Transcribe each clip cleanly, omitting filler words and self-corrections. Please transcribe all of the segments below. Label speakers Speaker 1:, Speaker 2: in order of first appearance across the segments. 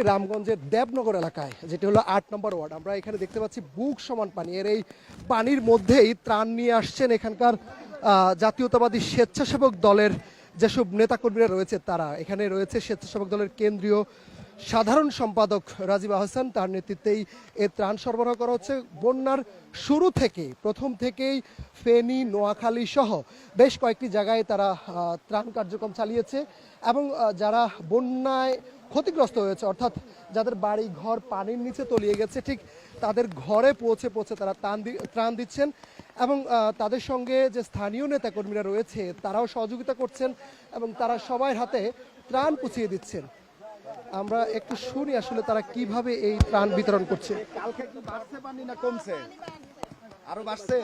Speaker 1: রামগঞ্জের দেবনগর এলাকায়, যেটি হলো ৮ নম্বর ওয়ার্ড। আমরা এখানে দেখতে পাচ্ছি বুক সমান পানি। এর এই পানির মধ্যেই ত্রাণ নিয়ে আসছেন এখানকার জাতীয়তাবাদী স্বেচ্ছাসেবক দলের যেসব নেতাকর্মীরা রয়েছে তারা। এখানে রয়েছে স্বেচ্ছাসেবক দলের কেন্দ্রীয় সাধারণ সম্পাদক রাজীব আহসান, তার নেতৃত্বেই এই ত্রাণ সরবরাহ করা হচ্ছে। বন্যার শুরু থেকেই, প্রথম থেকেই ফেনী, নোয়াখালী সহ বেশ কয়েকটি জায়গায় তারা ত্রাণ কার্যক্রম চালিয়েছে এবং যারা বন্যায় ক্ষতিগ্রস্ত হয়েছে, অর্থাৎ যাদের বাড়ি ঘর পানির নিচে তলিয়ে গেছে, ঠিক তাদের ঘরে পৌঁছে তারা ত্রাণ দিচ্ছেন এবং তাদের সঙ্গে যে স্থানীয় নেতাকর্মীরা রয়েছে তারাও সহযোগিতা করছেন এবং তারা সবাই হাতে ত্রাণ পৌঁছিয়ে দিচ্ছেন। আমরা একটু শুনি আসলে তারা কিভাবে এই ত্রাণ বিতরণ করছে।
Speaker 2: কালকে কি বাড়ছে পানি না কমছে? আরো বাড়ছে?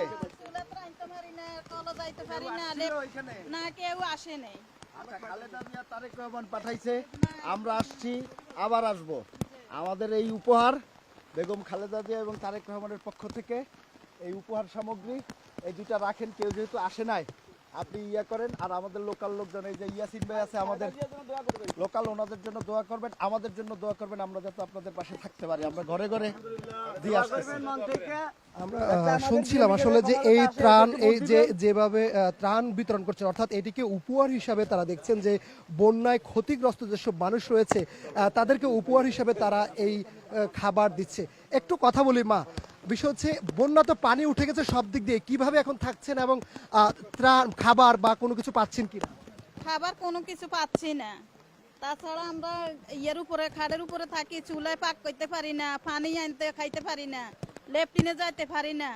Speaker 3: না, কেউ আসে নাই।
Speaker 2: আচ্ছা, খালেদা জিয়া তারেক রহমান পাঠাইছে, আমরা আসছি, আবার আসব। আমাদের এই উপহার বেগম খালেদা জিয়া এবং তারেক রহমানের পক্ষ থেকে এই উপহার সামগ্রী এই দুটা রাখেন। কেউ যেহেতু আসে নাই, আপনি ইয়া করেন। আর আমাদের লোকাল লোকজন, এই যে ইয়াসিন ভাই আছে আমাদের লোকাল, ওনাদের জন্য দোয়া করবেন, আমাদের জন্য দোয়া করবেন, আমরা যাতে আপনাদের পাশে থাকতে পারি। আমরা ঘরে ঘরে দিয়ে আসতেছি।
Speaker 1: আমরা শুনছিলাম আসলে যে এই ত্রাণ, এই যেভাবে ত্রাণ বিতরণ করছেন, অর্থাৎ এটিকে উপহার হিসাবে তারা দেখছেন যে বন্যায় ক্ষতিগ্রস্ত যেসব মানুষ রয়েছে তাদেরকে উপহার হিসাবে তারা এই খাবার দিচ্ছে। একটু কথা বলি মা, বিষয় হচ্ছে বন্যা তো পানি উঠে গেছে সব দিক দিয়ে, কিভাবে এখন থাকছেন এবং ত্রাণ খাবার বা কোনো কিছু পাচ্ছেন কি?
Speaker 3: খাবার কোনো কিছু পাচ্ছি না। তাছাড়া আমরা ইয়ের উপরে, খাড়ের উপরে থাকি, চুলায় পাক করতে পারি না, পানি আনতে খাইতে পারি না, লেফটিনে যাইতে পারি না,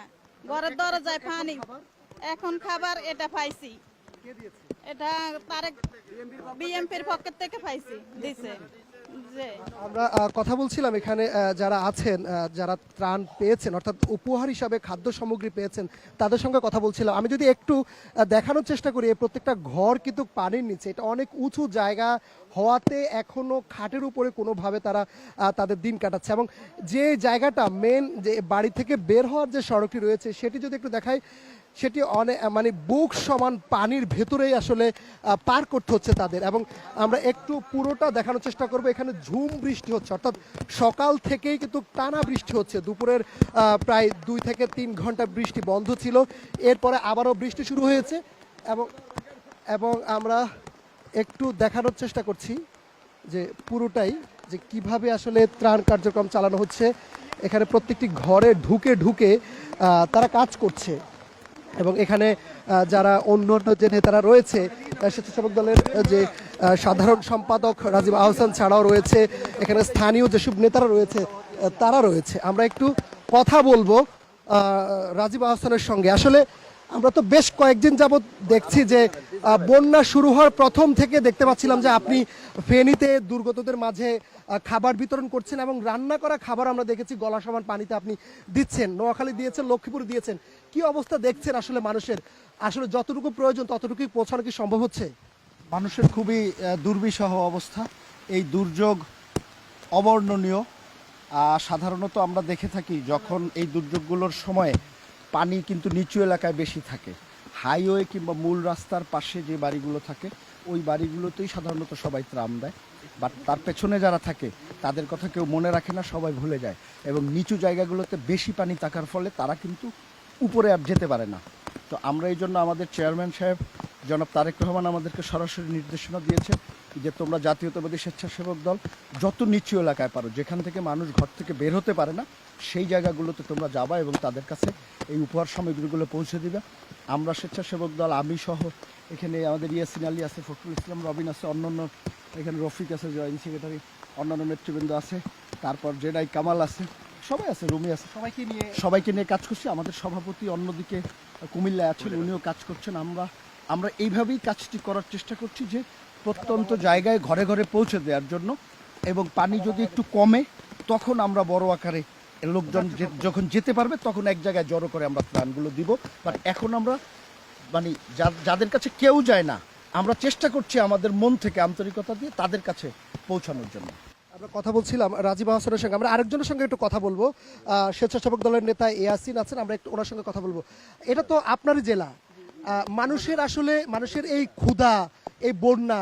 Speaker 3: ঘরের দরজায় পানি। এখন খাবার এটা পাইছি, এটা তারেক বিএমপির পকেট থেকে পাইছি, দিছে।
Speaker 1: আমরা কথা বলছিলাম এখানে যারা আছেন, যারা ত্রাণ পেয়েছেন, অর্থাৎ উপহার হিসাবে খাদ্য সামগ্রী পেয়েছেন, তাদের সঙ্গে কথা বলছিলাম। আমি যদি একটু দেখানোর চেষ্টা করি, এই প্রত্যেকটা ঘর কিন্তু পানির নিচে, এটা অনেক উঁচু জায়গা হওয়াতে এখনো খাটের উপরে কোনোভাবে তারা তাদের দিন কাটাচ্ছে। এবং যে জায়গাটা মেন, যে বাড়ি থেকে বের হওয়ার যে সড়কটি রয়েছে সেটি যদি একটু দেখাই, সেটি অনেক মানে বুক সমান পানির ভেতরেই আসলে পার করতে হচ্ছে তাদের। এবং আমরা একটু পুরোটা দেখানোর চেষ্টা করব। এখানে ঝুম বৃষ্টি হচ্ছে, অর্থাৎ সকাল থেকেই কিন্তু টানা বৃষ্টি হচ্ছে। দুপুরের প্রায় 2 থেকে 3 ঘন্টা বৃষ্টি বন্ধ ছিল, এরপরে আবারও বৃষ্টি শুরু হয়েছে। এবং আমরা একটু দেখানোর চেষ্টা করছি যে পুরোটাই যে কিভাবে আসলে ত্রাণ কার্যক্রম চালানো হচ্ছে। এখানে প্রত্যেকটি ঘরে ঢুকে ঢুকে তারা কাজ করছে এবং এখানে যারা অন্য যে নেতারা রয়েছে, স্বেচ্ছাসেবক দলের যে সাধারণ সম্পাদক রাজীব আহসান ছাড়াও রয়েছে এখানে স্থানীয় যেসব নেতারা রয়েছে তারা রয়েছে। আমরা একটু কথা বলবো রাজীব আহসানের সঙ্গে। আসলে আমরা তো বেশ কয়েকদিন যাবৎ দেখছি যে বন্যা শুরু হওয়ার প্রথম থেকে দেখতে পাচ্ছিলাম যে আপনি ফেনীতে দুর্গতদের মাঝে খাবার বিতরণ করছেন এবং রান্না করা খাবার আমরা দেখেছি গলা সমান পানিতে আপনি দিচ্ছেন। নোয়াখালী দিয়েছেন, লক্ষ্মীপুর দিয়েছেন। কি অবস্থা দেখছেন আসলে মানুষের? আসলে যতটুকু প্রয়োজন ততটুকুই পৌঁছানো কি সম্ভব হচ্ছে?
Speaker 2: মানুষের খুবই দুর্বিষহ অবস্থা। এই দুর্যোগ অবর্ণনীয়। সাধারণত আমরা দেখে থাকি যখন এই দুর্যোগগুলোর সময়ে পানি কিন্তু নিচু এলাকায় বেশি থাকে। হাইওয়ে কিংবা মূল রাস্তার পাশে যে বাড়িগুলো থাকে ওই বাড়িগুলোতেই সাধারণত সবাই ত্রাণ দেয়, বাট তার পেছনে যারা থাকে তাদের কথা কেউ মনে রাখে না, সবাই ভুলে যায়। এবং নিচু জায়গাগুলোতে বেশি পানি থাকার ফলে তারা কিন্তু উপরে আর যেতে পারে না। তো আমরা এই জন্য আমাদের চেয়ারম্যান সাহেব জনাব তারেক রহমান আমাদেরকে সরাসরি নির্দেশনা দিয়েছে যে তোমরা জাতীয়তাবাদী স্বেচ্ছাসেবক দল যত নিচু এলাকায় পারো, যেখান থেকে মানুষ ঘর থেকে বের হতে পারে না, সেই জায়গাগুলোতে তোমরা যাবা এবং তাদের কাছে এই উপহার সামগ্রীগুলো পৌঁছে দিবে। আমরা স্বেচ্ছাসেবক দল, আমি সহ, এখানে আমাদের ইয়াসিন আলী আছে, ফখরুল ইসলাম রবিন আছে, অন্যান্য এখানে রফিক আছে, জয়েন্ট সেক্রেটারি, অন্যান্য নেতৃবৃন্দ আছে, তারপর জেডাই কামাল আছে, সবাই আছে, রুমি আছে, সবাইকে নিয়ে কাজ করছি। আমাদের সভাপতি অন্যদিকে কুমিল্লায় আছেন, উনিও কাজ করছেন। আমরা এইভাবেই কাজটি করার চেষ্টা করছি যে প্রত্যন্ত জায়গায় ঘরে ঘরে পৌঁছে দেওয়ার জন্য। এবং পানি যদি একটু কমে তখন আমরা বড় আকারে লোকজন যখন যেতে পারবে তখন এক জায়গায় জড়ো করে আমরা ত্রাণগুলো দিব। বাট এখন আমরা মানে যাদের কাছে কেউ যায় না, আমরা চেষ্টা করছি আমাদের মন থেকে আন্তরিকতা দিয়ে তাদের কাছে পৌঁছানোর জন্য।
Speaker 1: আমরা কথা বলছিলাম রাজীব আহসানের সঙ্গে। আমরা আরেকজনের সঙ্গে একটু কথা বলবো, স্বেচ্ছাসেবক দলের নেতা ইয়াসিন আছেন, আমরা একটু ওনার সঙ্গে কথা বলবো। এটা তো আপনারই জেলা, মানুষের আসলে মানুষের এই ক্ষুধা, এই বন্যা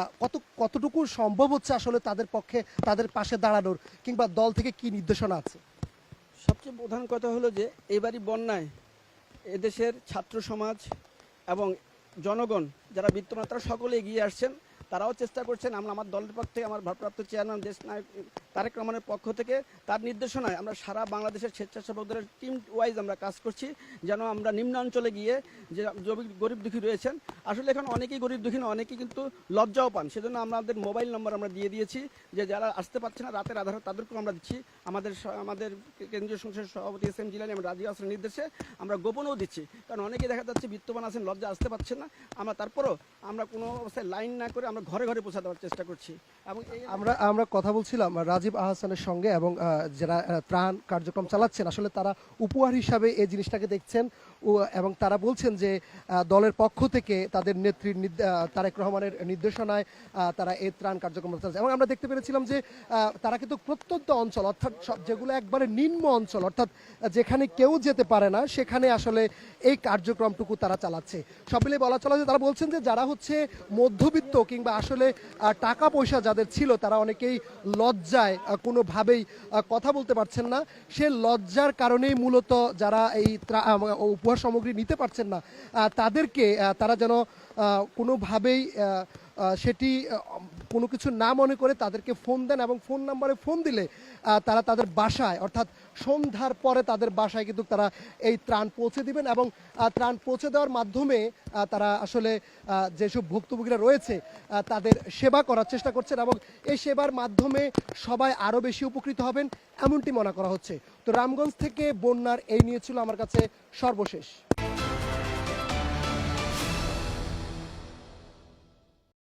Speaker 1: কতটুকু সম্ভব হচ্ছে আসলে তাদের পক্ষে তাদের পাশে দাঁড়ানোর, কিংবা দল থেকে কি নির্দেশনা আছে?
Speaker 4: সবচেয়ে প্রধান কথা হলো যে এবারই বন্যায় এদেশের ছাত্র সমাজ এবং জনগণ যারা বিত্তমান তারা সকলে এগিয়ে আসছেন, তারাও চেষ্টা করছেন। আমার দলের পক্ষ থেকে আমার ভারপ্রাপ্ত চেয়ারম্যান দেশ নায়ক তারেক রহমানের পক্ষ থেকে তার নির্দেশনায় আমরা সারা বাংলাদেশের স্বেচ্ছাসেবকদের টিম ওয়াইজ আমরা কাজ করছি, যেন আমরা নিম্নাঞ্চলে গিয়ে যে গরিব দুঃখী রয়েছেন, আসলে এখন অনেকেই গরিব দুঃখী না, অনেকেই কিন্তু লজ্জাও পান, সেজন্য আমাদের মোবাইল নম্বর আমরা দিয়ে দিয়েছি, যে যারা আসতে পারছে না রাতের আধারে তাদেরকেও আমরা দিচ্ছি। আমাদের কেন্দ্রীয় সংসদের সভাপতি এস এম জিলানী আমরা রাজি আসরের নির্দেশে আমরা গোপনেও দিচ্ছি, কারণ অনেকেই দেখা যাচ্ছে বিত্তবান আছেন, লজ্জা আসতে পারছেন না। আমরা তারপরও আমরা কোনো অবস্থায় লাইন না করে আমরা ঘরে ঘরে পৌঁছে দেওয়ার চেষ্টা করছি। এবং
Speaker 1: আমরা কথা বলছিলাম রাজীব আহসানের সঙ্গে, এবং যারা ত্রাণ কার্যক্রম চালাচ্ছেন আসলে তারা উপহার হিসাবে এই জিনিসটাকে দেখছেন, এবং তারা বলছেন যে দলের পক্ষ থেকে তাদের নেত্রী তারেক রহমানের নির্দেশনায় তারা এই ত্রাণ কার্যক্রম চালাচ্ছে। এবং আমরা দেখতে পেরেছিলাম যে তারা কিন্তু প্রত্যন্ত অঞ্চল, অর্থাৎ যেগুলো একবারে নিম্ন অঞ্চল, অর্থাৎ যেখানে কেউ যেতে পারে না, সেখানে আসলে এই কার্যক্রমটুকু তারা চালাচ্ছে। সব মিলিয়ে বলা চলে যে তারা বলছেন যে যারা হচ্ছে মধ্যবিত্ত কিংবা আসলে টাকা পয়সা যাদের ছিল, তারা অনেকেই লজ্জায় কোনোভাবেই কথা বলতে পারছেন না। সে লজ্জার কারণেই মূলত যারা এই উপহার সামগ্রী নিতে পারছেন না, তাদেরকে তারা যেন কোনোভাবেই সেটি কোনো কিছু না মনে করে তাদেরকে ফোন দেন, এবং ফোন নাম্বারে ফোন দিলে তারা তাদের বাসায়, অর্থাৎ সন্ধ্যার পরে তাদের বাসায় কিন্তু তারা এই ত্রাণ পৌঁছে দিবেন, এবং ত্রাণ পৌঁছে দেওয়ার মাধ্যমে তারা আসলে যেসব ভুক্তভোগীরা রয়েছে তাদের সেবা করার চেষ্টা করছেন, এবং এই সেবার মাধ্যমে সবাই আরও বেশি উপকৃত হবেন এমনটি মনে করা হচ্ছে। তো রামগঞ্জ থেকে বন্যার এই নিয়ে ছিল আমার কাছে সর্বশেষ।